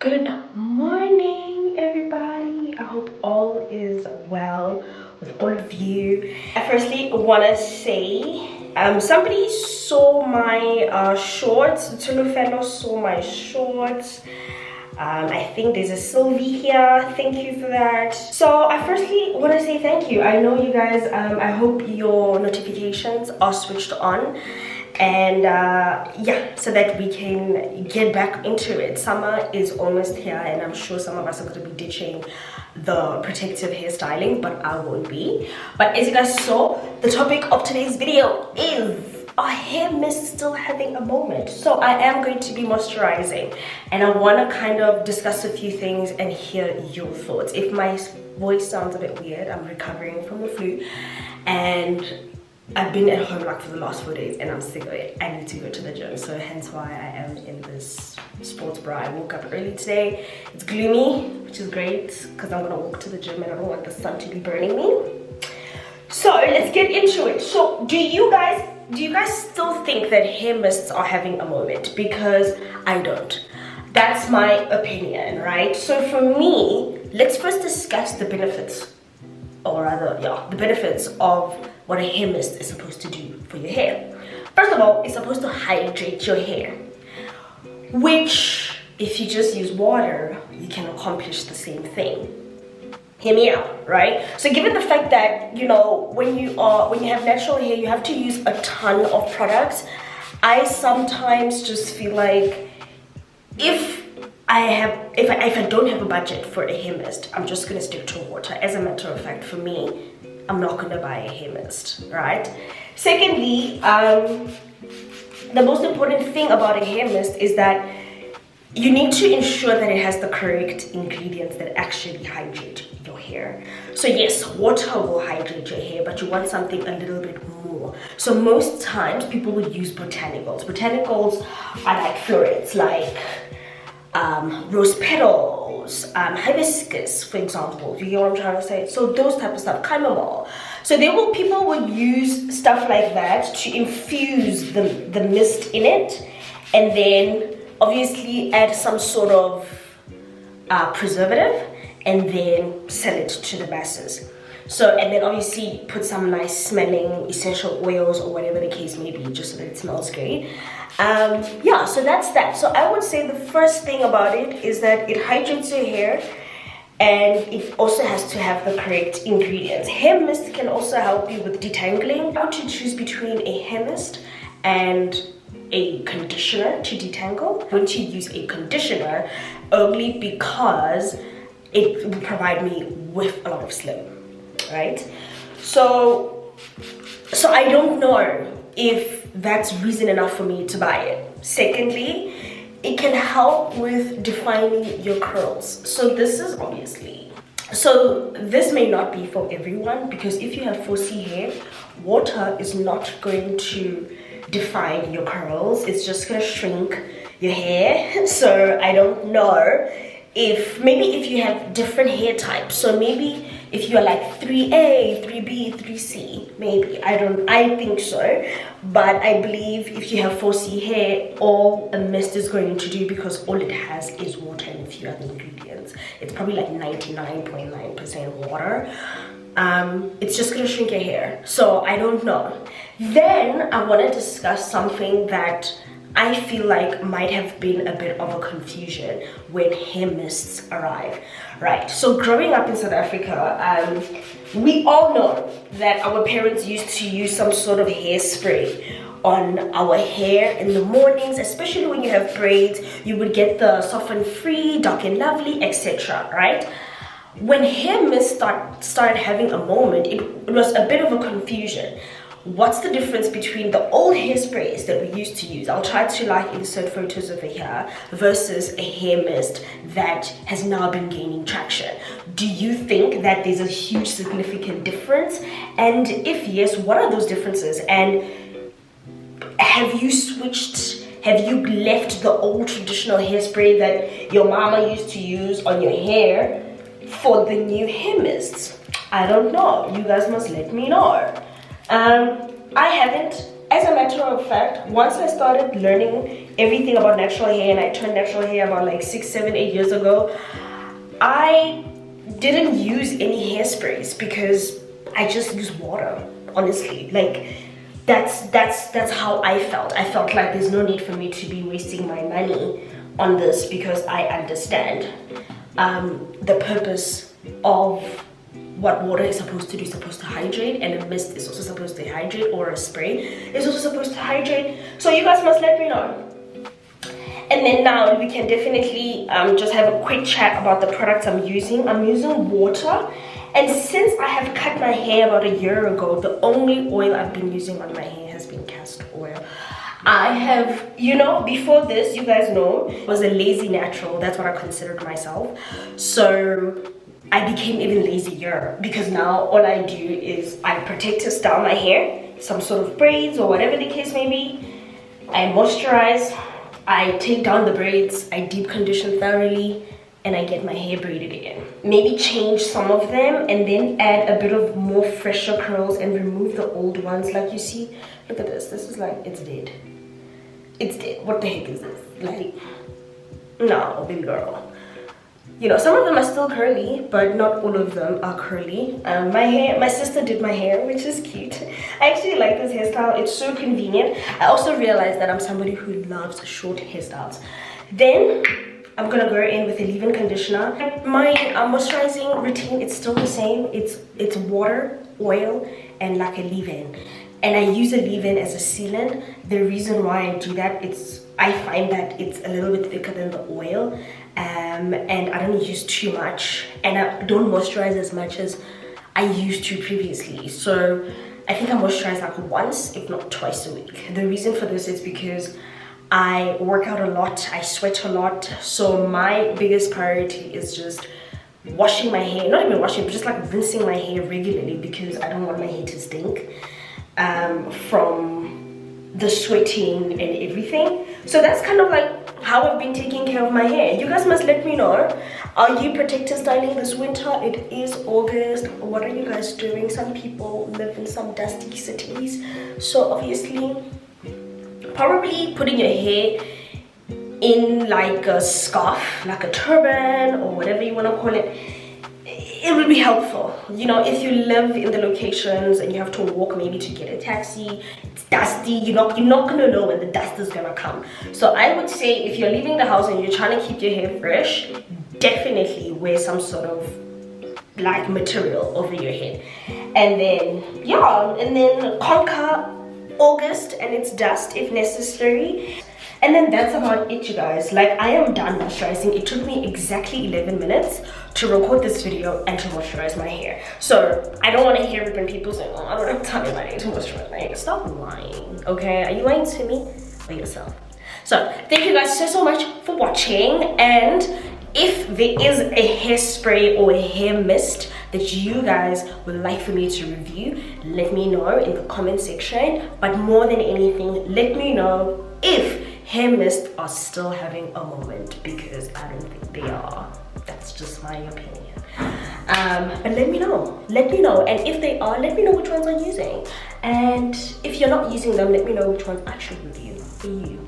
Good morning, everybody. I hope all is well with all of you. I firstly want to say somebody saw my shorts. Tulu fellow saw my shorts. I think there's a Sylvie here. Thank you for that. So I firstly want to say thank you. I know you guys, I hope your notifications are switched on. And yeah, so that we can get back into it. Summer is almost here, and I'm sure some of us are going to be ditching the protective hairstyling, but I won't be. But as you guys saw, the topic of today's video is, are hair mists still having a moment? So I am going to be moisturizing, and I want to kind of discuss a few things and hear your thoughts. If my voice sounds a bit weird, I'm recovering from the flu, and I've been at home like for the last 4 days and I'm sick of it. I need to go to the gym, so hence why I am in this sports bra. I woke up early today. It's gloomy, which is great because I'm gonna walk to the gym and I don't want the sun to be burning me. So let's get into it. So do you guys still think that hair mists are having a moment? Because I don't. That's my opinion, right? So for me, let's first discuss the benefits, or rather, yeah, the benefits of what a hair mist is supposed to do for your hair. First of all, it's supposed to hydrate your hair, which if you just use water, you can accomplish the same thing. Hear me out, right? So given the fact that, you know, when you have natural hair, you have to use a ton of products, I sometimes just feel like if I don't have a budget for a hair mist, I'm just gonna stick to water. As a matter of fact, for me, I'm not gonna buy a hair mist, right? Secondly, the most important thing about a hair mist is that you need to ensure that it has the correct ingredients that actually hydrate your hair. So yes, water will hydrate your hair, but you want something a little bit more. So most times people would use botanicals. Botanicals are like florets, like rose petals, hibiscus, for example. Do you get what I'm trying to say? So those type of stuff, chamomile. So people would use stuff like that to infuse the mist in it, and then obviously add some sort of preservative, and then sell it to the masses. So, and then obviously put some nice smelling essential oils or whatever the case may be, just so that it smells great. Yeah, so that's that. So I would say the first thing about it is that it hydrates your hair, and it also has to have the correct ingredients. Hair mist can also help you with detangling. How to choose between a hair mist and a conditioner to detangle? I'm going to use a conditioner only because it will provide me with a lot of slip, right? So I don't know if that's reason enough for me to buy it. Secondly, it can help with defining your curls. So this may not be for everyone, because if you have 4C hair, water is not going to define your curls. It's just gonna shrink your hair. So I don't know if you have different hair types. So maybe if you're like 3A, 3B, 3C, maybe. I think so. But I believe if you have 4C hair, all a mist is going to do, because all it has is water and a few other ingredients. It's probably like 99.9% water. It's just gonna shrink your hair. So I don't know. Then I want to discuss something that I feel like might have been a bit of a confusion when hair mists arrive. Right, so growing up in South Africa, we all know that our parents used to use some sort of hairspray on our hair in the mornings, especially when you have braids. You would get the Soft and Free, Dark and Lovely, etc., right? When hair mist started having a moment, it was a bit of a confusion. What's the difference between the old hairsprays that we used to use? I'll try to like insert photos over here, versus a hair mist that has now been gaining traction. Do you think that there's a huge significant difference? And if yes, what are those differences? And have you left the old traditional hairspray that your mama used to use on your hair for the new hair mists? I don't know. You guys must let me know. I haven't, as a matter of fact, once I started learning everything about natural hair, and I turned natural hair about like 6, 7, 8 years ago, I didn't use any hairsprays because I just use water, honestly. Like that's how I felt. I felt like there's no need for me to be wasting my money on this because I understand the purpose of what water is supposed to do. It's supposed to hydrate, and a mist is also supposed to hydrate, or a spray is also supposed to hydrate. So you guys must let me know. And then now we can definitely just have a quick chat about the products I'm using. I'm using water, and since I have cut my hair about a year ago, the only oil I've been using on my hair has been castor oil. I have, you know, before this, you guys know, I was a lazy natural. That's what I considered myself. So I became even lazier because now all I do is I protective style my hair, some sort of braids or whatever the case may be. I moisturize, I take down the braids, I deep condition thoroughly, and I get my hair braided again. Maybe change some of them and then add a bit of more fresher curls and remove the old ones. Like you see, look at this. This is like, it's dead. It's dead. What the heck is this? Like, no, baby girl. You know, some of them are still curly, but not all of them are curly. My sister did my hair, which is cute. I actually like this hairstyle. It's so convenient. I also realized that I'm somebody who loves short hairstyles. Then I'm gonna go in with a leave-in conditioner. My moisturizing routine, it's still the same. It's water, oil, and like a leave-in. And I use a leave-in as a sealant. The reason why I do that, I find that it's a little bit thicker than the oil. And I don't use too much, and I don't moisturize as much as I used to previously. So I think I moisturize like once, if not twice a week. The reason for this is because I work out a lot, I sweat a lot, so my biggest priority is just washing my hair, not even washing, but just like rinsing my hair regularly, because I don't want my hair to stink from the sweating and everything. So that's kind of like how I've been taking care of my hair. You guys must let me know, are you protective styling this winter? It is August. What are you guys doing? Some people live in some dusty cities, so obviously probably putting your hair in like a scarf, like a turban or whatever you want to call it, it will be helpful. You know, if you live in the locations and you have to walk maybe to get a taxi, it's dusty, you're not gonna know when the dust is gonna come. So I would say if you're leaving the house and you're trying to keep your hair fresh, definitely wear some sort of like material over your head. And then yeah, and then conquer August and its dust if necessary. And then that's about it, you guys. Like, I am done moisturizing. It took me exactly 11 minutes to record this video and to moisturize my hair. So I don't want to hear it when people say, oh, I don't have time I need to moisturize my hair. Stop lying, okay? Are you lying to me or yourself? So thank you guys so much for watching. And if there is a hairspray or a hair mist that you guys would like for me to review, let me know in the comment section. But more than anything, let me know if hair mists are still having a moment, because I don't think they are. That's just my opinion. But let me know, and if they are, let me know which ones I'm using, and if you're not using them, let me know which ones I should review for you.